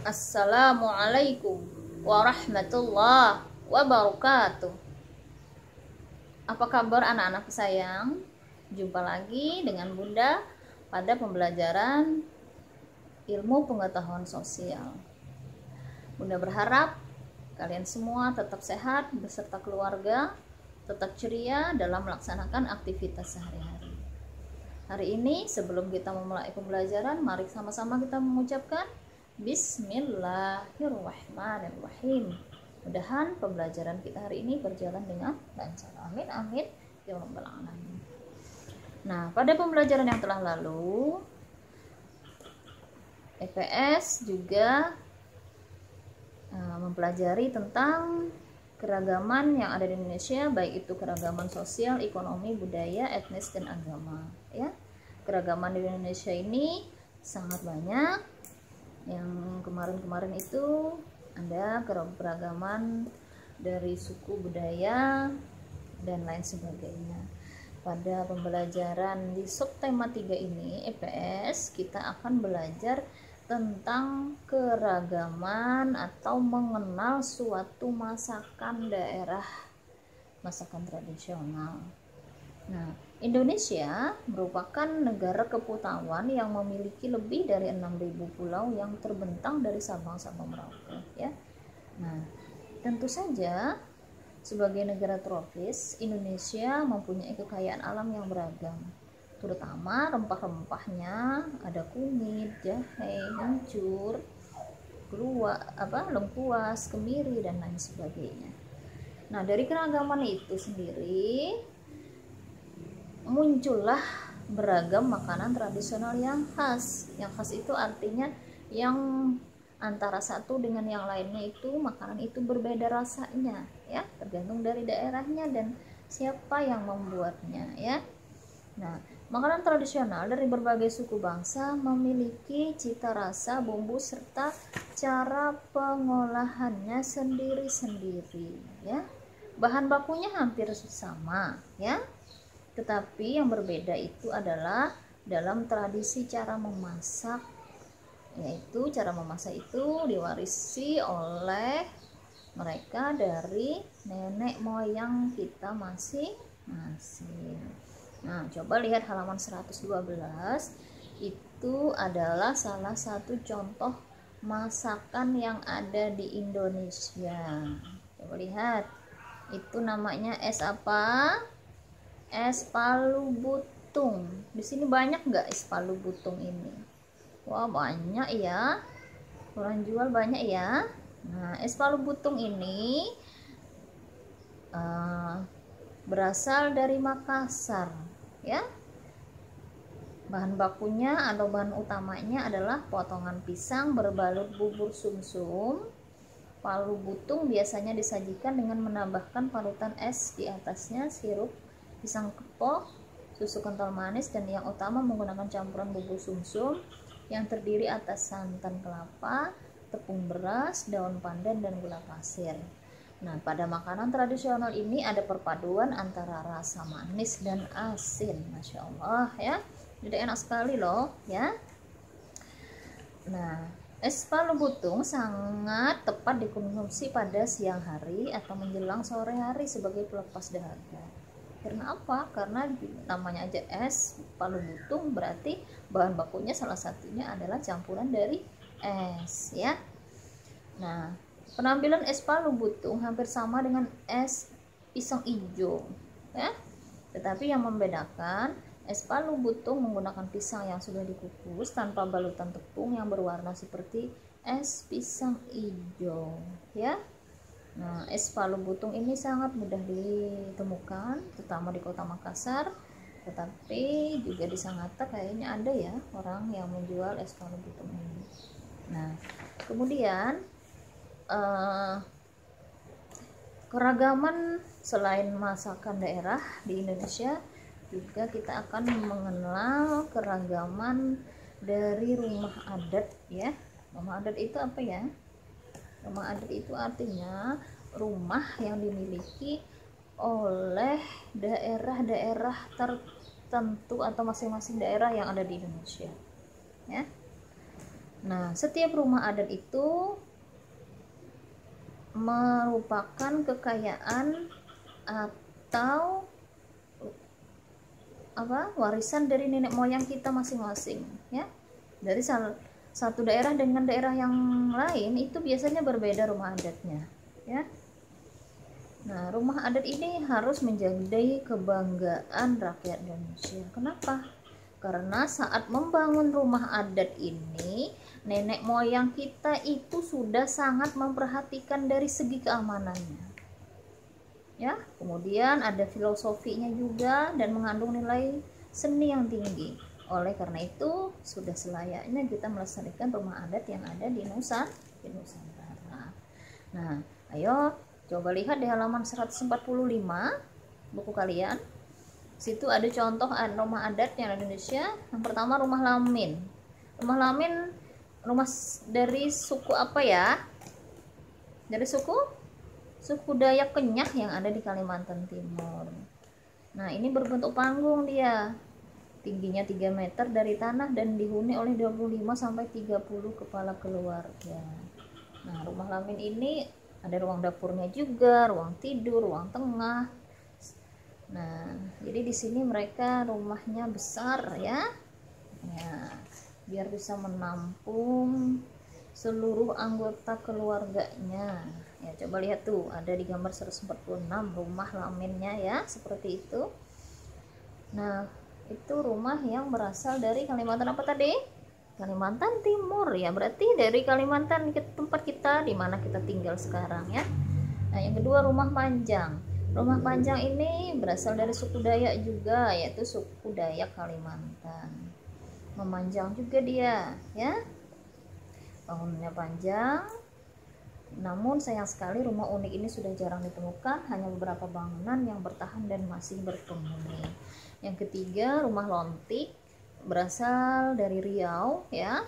Assalamualaikum warahmatullahi wabarakatuh. Apa kabar anak-anak sayang? Jumpa lagi dengan Bunda pada pembelajaran ilmu pengetahuan sosial. Bunda berharap kalian semua tetap sehat beserta keluarga, tetap ceria dalam melaksanakan aktivitas sehari-hari. Hari ini sebelum kita memulai pembelajaran, mari sama-sama kita mengucapkan Bismillahirrahmanirrahim. Mudah-mudahan pembelajaran kita hari ini berjalan dengan lancar. Amin amin ya rabbal alamin. Nah, pada pembelajaran yang telah lalu, EPS juga mempelajari tentang keragaman yang ada di Indonesia, baik itu keragaman sosial, ekonomi, budaya, etnis, dan agama. Ya, keragaman di Indonesia ini sangat banyak. Yang kemarin-kemarin itu ada keragaman dari suku, budaya, dan lain sebagainya. Pada pembelajaran di subtema 3 ini EPS kita akan belajar tentang keragaman atau mengenal suatu masakan daerah, masakan tradisional. Nah, Indonesia merupakan negara kepulauan yang memiliki lebih dari 6.000 pulau yang terbentang dari Sabang sampai Merauke, ya. Nah, tentu saja sebagai negara tropis, Indonesia mempunyai kekayaan alam yang beragam, terutama rempah-rempahnya. Ada kunyit, jahe, hancur, lengkuas, kemiri, dan lain sebagainya. Nah, dari keragaman itu sendiri muncullah beragam makanan tradisional yang khas. Yang khas itu artinya yang antara satu dengan yang lainnya itu makanan itu berbeda rasanya, ya, tergantung dari daerahnya dan siapa yang membuatnya, ya. Nah, makanan tradisional dari berbagai suku bangsa memiliki cita rasa, bumbu, serta cara pengolahannya sendiri-sendiri, ya. Bahan bakunya hampir sama, ya. Tetapi yang berbeda itu adalah dalam tradisi cara memasak, yaitu cara memasak itu diwarisi oleh mereka dari nenek moyang kita masing-masing. Nah, coba lihat halaman 112, itu adalah salah satu contoh masakan yang ada di Indonesia. Coba lihat, itu namanya es apa? Es palu butung. Di sini banyak nggak es palu butung ini? Wah, banyak ya. Orang jual banyak ya. Nah, es palu butung ini berasal dari Makassar, ya. Bahan bakunya atau bahan utamanya adalah potongan pisang berbalut bubur sumsum. Palu butung biasanya disajikan dengan menambahkan parutan es di atasnya, sirup pisang kepok, susu kental manis, dan yang utama menggunakan campuran bubur sumsum yang terdiri atas santan kelapa, tepung beras, daun pandan, dan gula pasir. Nah, pada makanan tradisional ini ada perpaduan antara rasa manis dan asin. Masya Allah, ya. Jadi enak sekali loh, ya. Nah, es palu butung sangat tepat dikonsumsi pada siang hari atau menjelang sore hari sebagai pelepas dahaga. Karena apa? Karena namanya aja es palu butung, berarti bahan bakunya salah satunya adalah campuran dari es, ya. Nah, penampilan es palu butung hampir sama dengan es pisang hijau, ya. Tetapi yang membedakan, es palu butung menggunakan pisang yang sudah dikukus tanpa balutan tepung yang berwarna seperti es pisang hijau, ya. Nah, es palu butung ini sangat mudah ditemukan, terutama di kota Makassar, tetapi juga di Sangatta kayaknya ada ya orang yang menjual es palu butung ini. Nah, kemudian keragaman selain masakan daerah di Indonesia, juga kita akan mengenal keragaman dari rumah adat, ya. Rumah adat itu apa ya? Rumah adat itu artinya rumah yang dimiliki oleh daerah-daerah tertentu atau masing-masing daerah yang ada di Indonesia, ya. Nah, setiap rumah adat itu merupakan kekayaan atau warisan dari nenek moyang kita masing-masing, ya. Dari satu daerah dengan daerah yang lain itu biasanya berbeda rumah adatnya, ya. Nah, rumah adat ini harus menjadi kebanggaan rakyat Indonesia. Kenapa? Karena saat membangun rumah adat ini, nenek moyang kita itu sudah sangat memperhatikan dari segi keamanannya. Ya, kemudian ada filosofinya juga dan mengandung nilai seni yang tinggi. Oleh karena itu, sudah selayaknya kita melestarikan rumah adat yang ada di Nusantara. Nah, ayo coba lihat di halaman 145 buku kalian. Situ ada contoh rumah adat yang ada di Indonesia. Yang pertama rumah lamin. Rumah lamin rumah dari suku apa ya? Dari suku Dayak Kenyah yang ada di Kalimantan Timur. Nah, ini berbentuk panggung dia. Tingginya 3 meter dari tanah dan dihuni oleh 25 sampai 30 kepala keluarga. Nah, rumah lamin ini ada ruang dapurnya juga, ruang tidur, ruang tengah. Nah, jadi di sini mereka rumahnya besar ya. Ya, biar bisa menampung seluruh anggota keluarganya. Ya, coba lihat tuh, ada di gambar 146 rumah laminnya ya, seperti itu. Nah, itu rumah yang berasal dari Kalimantan apa tadi? Kalimantan Timur ya, berarti dari Kalimantan ke tempat kita di mana kita tinggal sekarang ya. Nah, yang kedua rumah panjang. Rumah panjang ini berasal dari suku Dayak juga, yaitu suku Dayak Kalimantan. Memanjang juga dia ya. Bangunannya panjang. Namun sayang sekali rumah unik ini sudah jarang ditemukan, hanya beberapa bangunan yang bertahan dan masih berpenghuni. Yang ketiga, rumah lontik berasal dari Riau ya.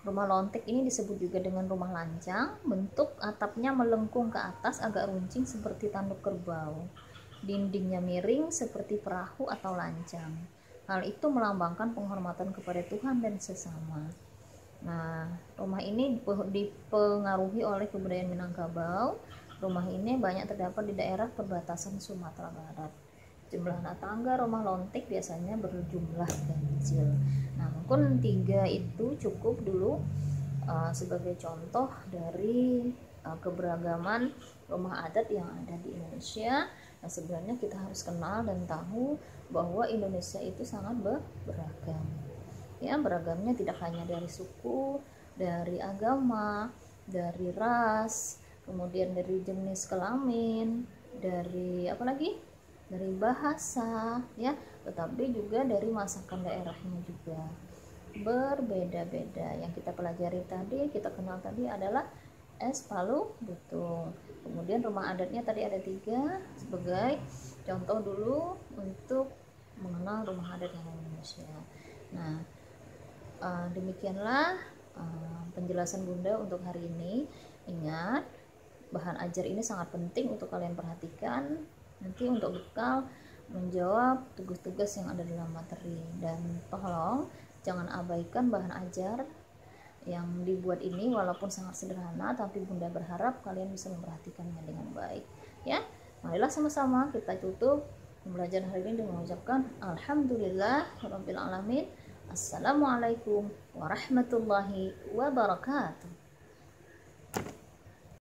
Rumah lontik ini disebut juga dengan rumah lancang, bentuk atapnya melengkung ke atas agak runcing seperti tanduk kerbau. Dindingnya miring seperti perahu atau lancang. Hal itu melambangkan penghormatan kepada Tuhan dan sesama. Nah, rumah ini dipengaruhi oleh kebudayaan Minangkabau. Rumah ini banyak terdapat di daerah perbatasan Sumatera Barat. Jumlah tangga rumah lontik biasanya berjumlah ganjil. Nah, mungkin 3 itu cukup dulu sebagai contoh dari keberagaman rumah adat yang ada di Indonesia. Nah, sebenarnya kita harus kenal dan tahu bahwa Indonesia itu sangat beragam. Ya, beragamnya tidak hanya dari suku, dari agama, dari ras, kemudian dari jenis kelamin, dari apa lagi? Dari bahasa, ya, tetapi juga dari masakan daerahnya juga berbeda-beda. Yang kita pelajari tadi, kita kenal tadi adalah es palu butung. Kemudian rumah adatnya tadi ada 3 sebagai contoh dulu untuk mengenal rumah adat yang ada di Indonesia. Nah, demikianlah penjelasan Bunda untuk hari ini. Ingat, bahan ajar ini sangat penting untuk kalian perhatikan nanti untuk bekal menjawab tugas-tugas yang ada dalam materi. Dan tolong jangan abaikan bahan ajar yang dibuat ini, walaupun sangat sederhana, tapi Bunda berharap kalian bisa memperhatikannya dengan baik ya. Marilah sama-sama kita tutup pembelajaran hari ini dengan mengucapkan alhamdulillahirabbil alamin. Assalamualaikum warahmatullahi wabarakatuh.